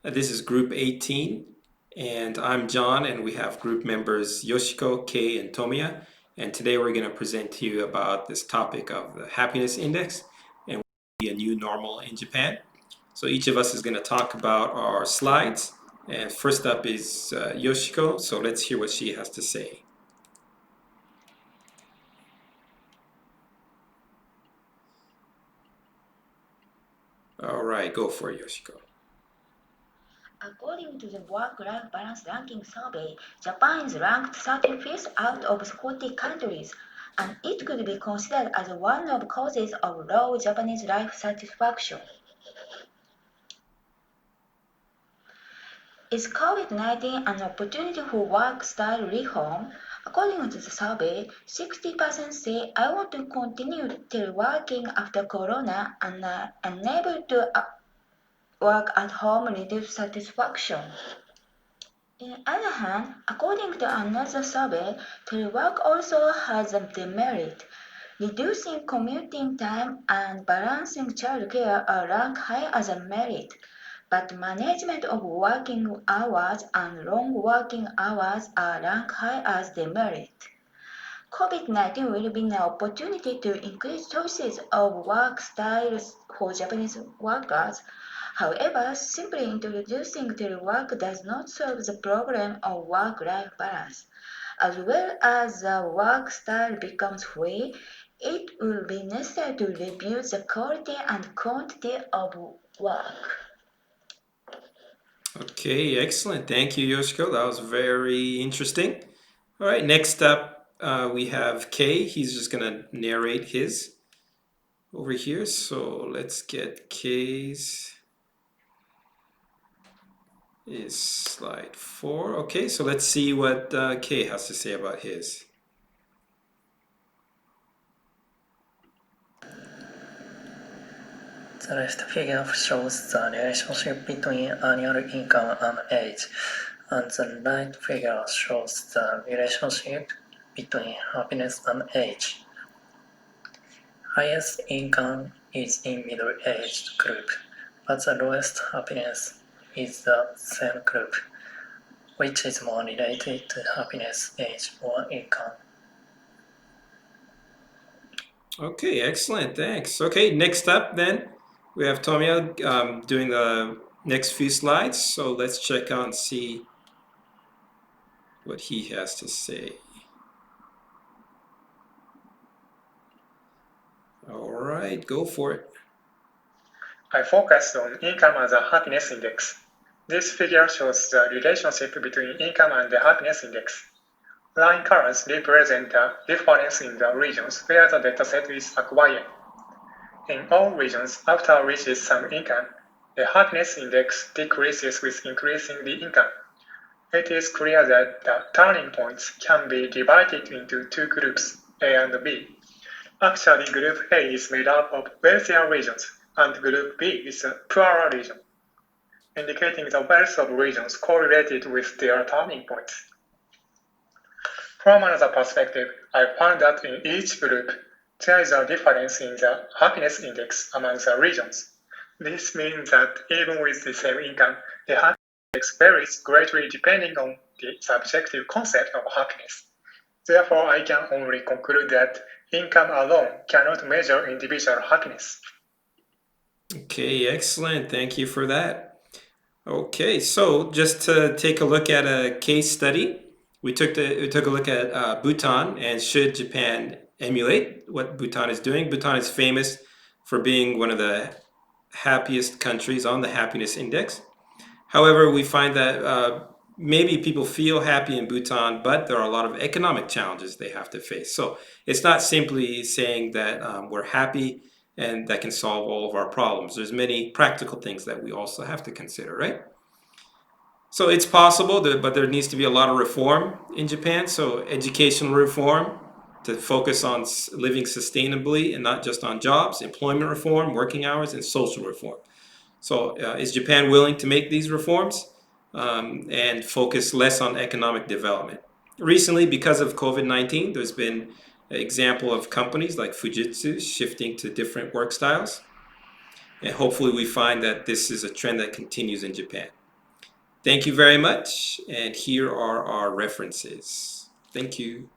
This is group 18, and I'm John, and we have group members Yoshiko, Kei, and Tomiya. And today we're going to present to you about this topic of the happiness index and a new normal in Japan. So each of us is going to talk about our slides. And first up is Yoshiko, so let's hear what she has to say. All right, go for it, Yoshiko. According to the Work-Life Balance Ranking Survey, Japan is ranked 35th out of 40 countries, and it could be considered as one of the causes of low Japanese life satisfaction. Is COVID-19 an opportunity for work-style reform? According to the survey, 60% say I want to continue teleworking after Corona and are unable to work at home reduce satisfaction. On the other hand, according to another survey, telework also has a demerit. Reducing commuting time and balancing childcare are ranked high as a merit, but management of working hours and long working hours are ranked high as demerit. COVID-19 will be an opportunity to increase choices of work styles for Japanese workers. However, simply introducing telework does not solve the problem of work-life balance. As well as the work style becomes free, it will be necessary to review the quality and quantity of work. Okay, excellent. Thank you, Yoshiko. That was very interesting. All right, next up we have Kei. He's just going to narrate his over here. So let's get Kei's is slide 4. Okay, so let's see what Kei has to say about his. The left figure shows the relationship between annual income and age, and the right figure shows the relationship between happiness and age. Highest income is in middle-aged group, but the lowest happiness is the same group, which is more related to happiness, age, or income. Okay, excellent. Thanks. Okay, next up then we have Tomiya doing the next few slides. So let's check out and see what he has to say. All right, go for it. I focused on income as a happiness index. This figure shows the relationship between income and the happiness index. Line colors represent the difference in the regions where the dataset is acquired. In all regions, after reaches some income, the happiness index decreases with increasing the income. It is clear that the turning points can be divided into two groups, A and B. Actually, Group A is made up of wealthier regions, and Group B is a poorer region, indicating the wealth of regions correlated with their turning points. From another perspective, I found that in each group, there is a difference in the happiness index among the regions. This means that even with the same income, the happiness index varies greatly depending on the subjective concept of happiness. Therefore, I can only conclude that income alone cannot measure individual happiness. Okay, excellent. Thank you for that. Okay, so just to take a look at a case study, we took a look at Bhutan and should Japan emulate what Bhutan is doing. Bhutan is famous for being one of the happiest countries on the happiness index. However, we find that maybe people feel happy in Bhutan, but there are a lot of economic challenges they have to face. So it's not simply saying that we're happy and that can solve all of our problems. There's many practical things that we also have to consider, right? So it's possible, but there needs to be a lot of reform in Japan. So educational reform to focus on living sustainably and not just on jobs, employment reform, working hours, and social reform. So is Japan willing to make these reforms and focus less on economic development? Recently, because of COVID-19, there's been an example of companies like Fujitsu shifting to different work styles. And hopefully we find that this is a trend that continues in Japan. Thank you very much. And here are our references. Thank you.